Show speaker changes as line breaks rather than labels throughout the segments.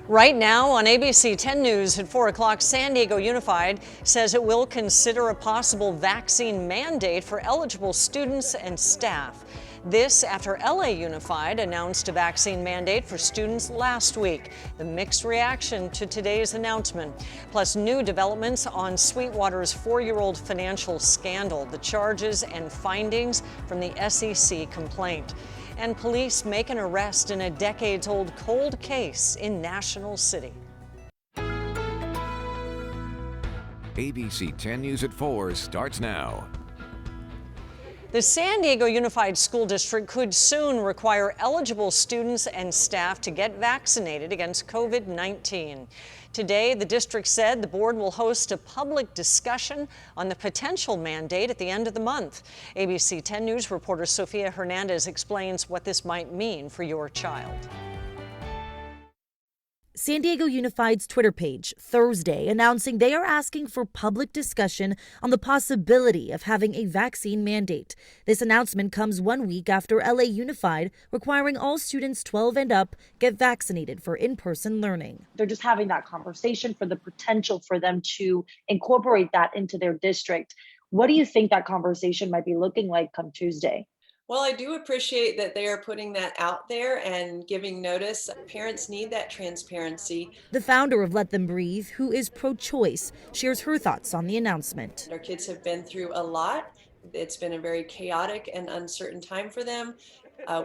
Right now on ABC 10 News at 4 o'clock, San Diego Unified says it will consider a possible vaccine mandate for eligible students and staff. This after LA Unified announced a vaccine mandate for students last week. The mixed reaction to today's announcement. Plus new developments on Sweetwater's 4-year-old financial scandal, the charges and findings from the SEC complaint. And police make an arrest in a decades-old cold case in National City.
ABC 10 News at 4 starts now.
The San Diego Unified School District could soon require eligible students and staff to get vaccinated against COVID-19. Today, the district said the board will host a public discussion on the potential mandate at the end of the month. ABC 10 News reporter Sofia Hernandez explains what this might mean for your child.
San Diego Unified's Twitter page Thursday announcing they are asking for public discussion on the possibility of having a vaccine mandate. This announcement comes 1 week after LA Unified requiring all students 12 and up get vaccinated for in-person learning.
They're just having that conversation for the potential for them to incorporate that into their district. What do you think that conversation might be looking like come Tuesday?
Well, I do appreciate that they are putting that out there and giving notice. Parents need that transparency.
The founder of Let Them Breathe, who is pro-choice, shares her thoughts on the announcement.
Our kids have been through a lot. It's been a very chaotic and uncertain time for them.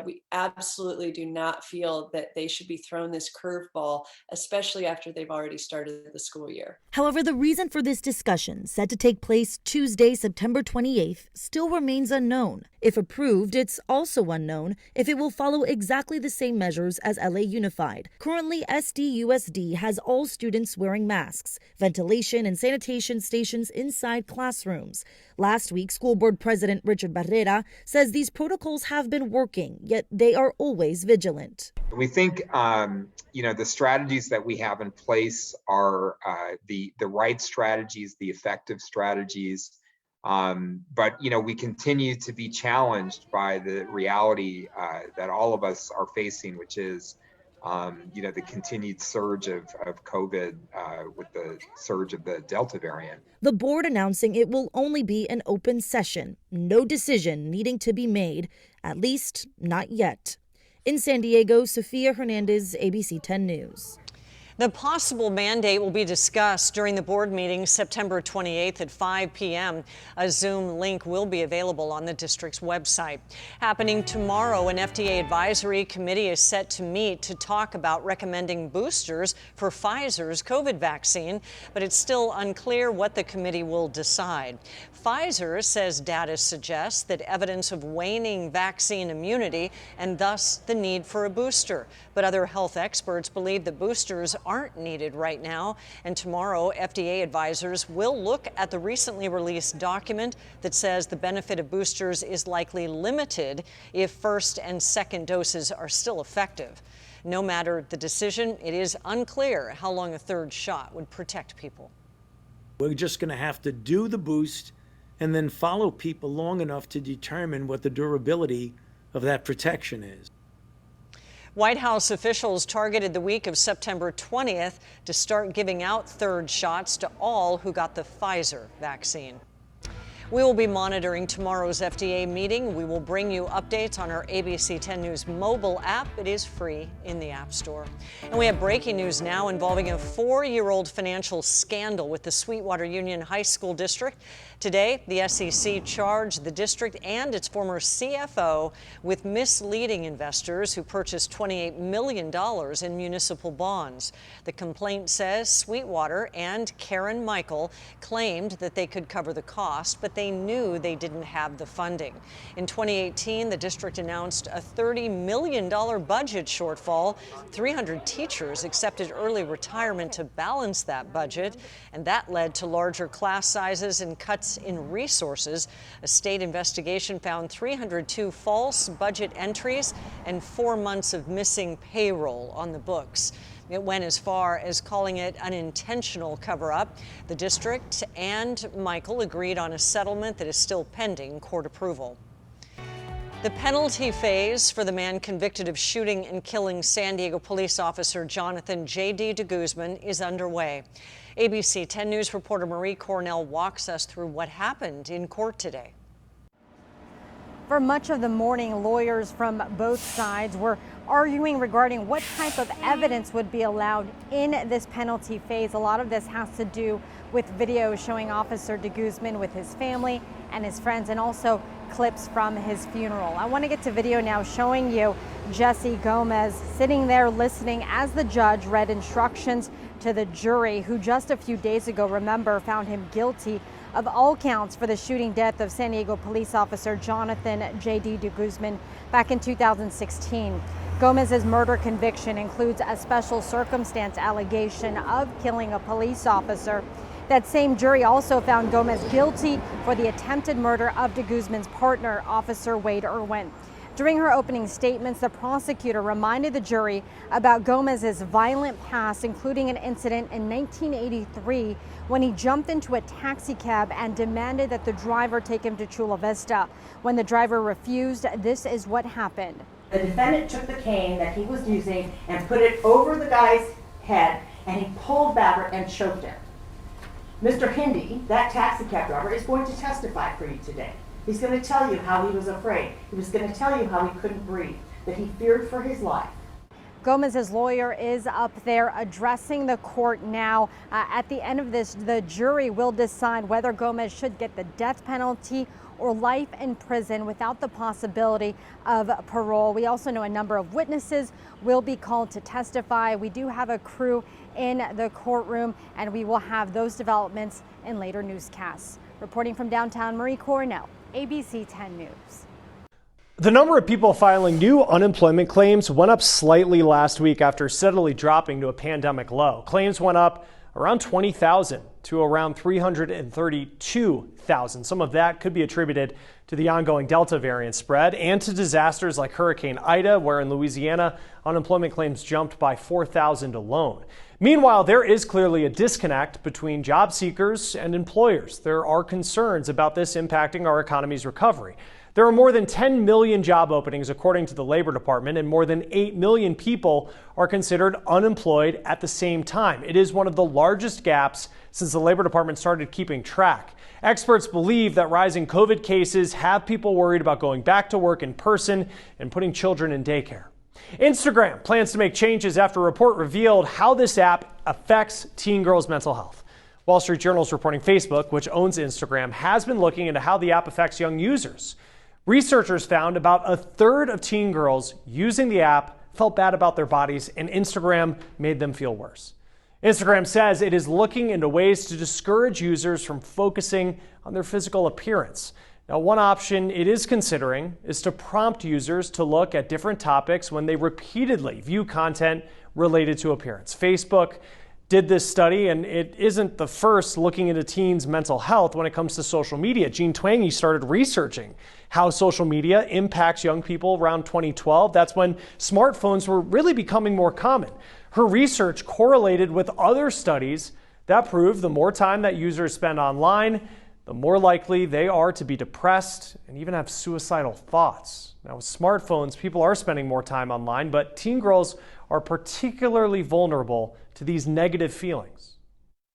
We absolutely do not feel that they should be thrown this curveball, especially after they've already started the school year.
However, the reason for this discussion, set to take place Tuesday, September 28th, still remains unknown. If approved, it's also unknown if it will follow exactly the same measures as LA Unified. Currently, SDUSD has all students wearing masks, ventilation and sanitation stations inside classrooms. Last week, School Board President Richard Barrera says these protocols have been working, yet they are always vigilant.
We think, the strategies that we have in place are the right strategies, the effective strategies. But we continue to be challenged by the reality that all of us are facing, which is, the continued surge of COVID with the surge of the Delta variant.
The board announcing it will only be an open session, no decision needing to be made, at least not yet. In San Diego, Sofia Hernandez, ABC 10 News.
The possible mandate will be discussed during the board meeting September 28th at 5 p.m. A Zoom link will be available on the district's website. Happening tomorrow, an FDA advisory committee is set to meet to talk about recommending boosters for Pfizer's COVID vaccine, but it's still unclear what the committee will decide. Pfizer says data suggests that evidence of waning vaccine immunity and thus the need for a booster. But other health experts believe that boosters aren't needed right now. And tomorrow, FDA advisors will look at the recently released document that says the benefit of boosters is likely limited if first and second doses are still effective. No matter the decision, it is unclear how long a third shot would protect people.
We're just going to have to do the boost and then follow people long enough to determine what the durability of that protection is.
White House officials targeted the week of September 20th to start giving out third shots to all who got the Pfizer vaccine. We will be monitoring tomorrow's FDA meeting. We will bring you updates on our ABC 10 News mobile app. It is free in the App Store. And we have breaking news now involving a 4-year-old financial scandal with the Sweetwater Union High School District. Today, the SEC charged the district and its former CFO with misleading investors who purchased $28 million in municipal bonds. The complaint says Sweetwater and Karen Michael claimed that they could cover the cost, but they knew they didn't have the funding. In 2018, the district announced a $30 million budget shortfall. 300 teachers accepted early retirement to balance that budget, and that led to larger class sizes and cuts in resources. A state investigation found 302 false budget entries and 4 months of missing payroll on the books. It went as far as calling it an intentional cover-up. The district and Michael agreed on a settlement that is still pending court approval. The penalty phase for the man convicted of shooting and killing San Diego police officer Jonathan J.D. de Guzman is underway. ABC 10 News reporter Marie Cornell walks us through what happened in court today.
For much of the morning, lawyers from both sides were arguing regarding what type of evidence would be allowed in this penalty phase. A lot of this has to do with video showing Officer de Guzman with his family and his friends, and also clips from his funeral. I want to get to video now showing you Jesse Gomez sitting there listening as the judge read instructions to the jury, who just a few days ago, remember, found him guilty of all counts for the shooting death of San Diego police officer Jonathan J.D. de Guzman back in 2016. Gomez's murder conviction includes a special circumstance allegation of killing a police officer. That same jury also found Gomez guilty for the attempted murder of de Guzman's partner, Officer Wade Irwin. During her opening statements, the prosecutor reminded the jury about Gomez's violent past, including an incident in 1983 when he jumped into a taxi cab and demanded that the driver take him to Chula Vista. When the driver refused, this is what happened.
The defendant took the cane that he was using and put it over the guy's head, and he pulled back and choked him. Mr. Hindi, that taxi cab driver, is going to testify for you today. He's going to tell you how he was afraid. He was going to tell you how he couldn't breathe, that he feared for his life.
Gomez's lawyer is up there addressing the court now. At the end of this, the jury will decide whether Gomez should get the death penalty or life in prison without the possibility of parole. We also know a number of witnesses will be called to testify. We do have a crew in the courtroom, and we will have those developments in later newscasts. Reporting from downtown, Marie Cornell, ABC 10 News.
The number of people filing new unemployment claims went up slightly last week after steadily dropping to a pandemic low. Claims went up around 20,000 to around 332,000. Some of that could be attributed to the ongoing Delta variant spread and to disasters like Hurricane Ida, where in Louisiana, unemployment claims jumped by 4,000 alone. Meanwhile, there is clearly a disconnect between job seekers and employers. There are concerns about this impacting our economy's recovery. There are more than 10 million job openings, according to the Labor Department, and more than 8 million people are considered unemployed at the same time. It is one of the largest gaps since the Labor Department started keeping track. Experts believe that rising COVID cases have people worried about going back to work in person and putting children in daycare. Instagram plans to make changes after a report revealed how this app affects teen girls' mental health. Wall Street Journal is reporting Facebook, which owns Instagram, has been looking into how the app affects young users. Researchers found about a third of teen girls using the app felt bad about their bodies, and Instagram made them feel worse. Instagram says it is looking into ways to discourage users from focusing on their physical appearance. Now, one option it is considering is to prompt users to look at different topics when they repeatedly view content related to appearance. Facebook did this study, and it isn't the first looking into teens' mental health when it comes to social media. Jean Twenge started researching how social media impacts young people around 2012. That's when smartphones were really becoming more common. Her research correlated with other studies that prove the more time that users spend online, the more likely they are to be depressed and even have suicidal thoughts. Now, with smartphones, people are spending more time online, but teen girls are particularly vulnerable to these negative feelings.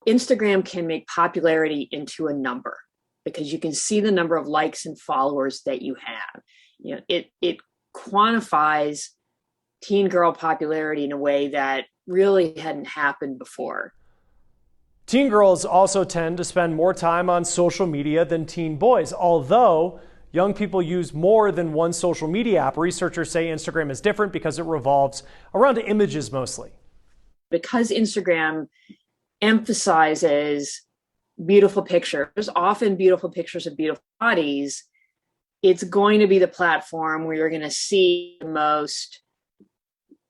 Instagram can make popularity into a number because you can see the number of likes and followers that you have. You know, it quantifies teen girl popularity in a way that really hadn't happened before.
Teen girls also tend to spend more time on social media than teen boys, although young people use more than one social media app. Researchers say Instagram is different because it revolves around images mostly.
Because Instagram emphasizes beautiful pictures, often beautiful pictures of beautiful bodies, it's going to be the platform where you're going to see the most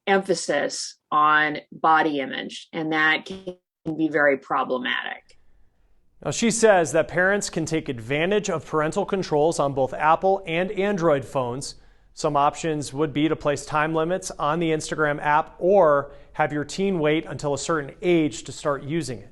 emphasis on body image, and that can be very problematic.
Now, she says that parents can take advantage of parental controls on both Apple and Android phones. Some options would be to place time limits on the Instagram app or have your teen wait until a certain age to start using it.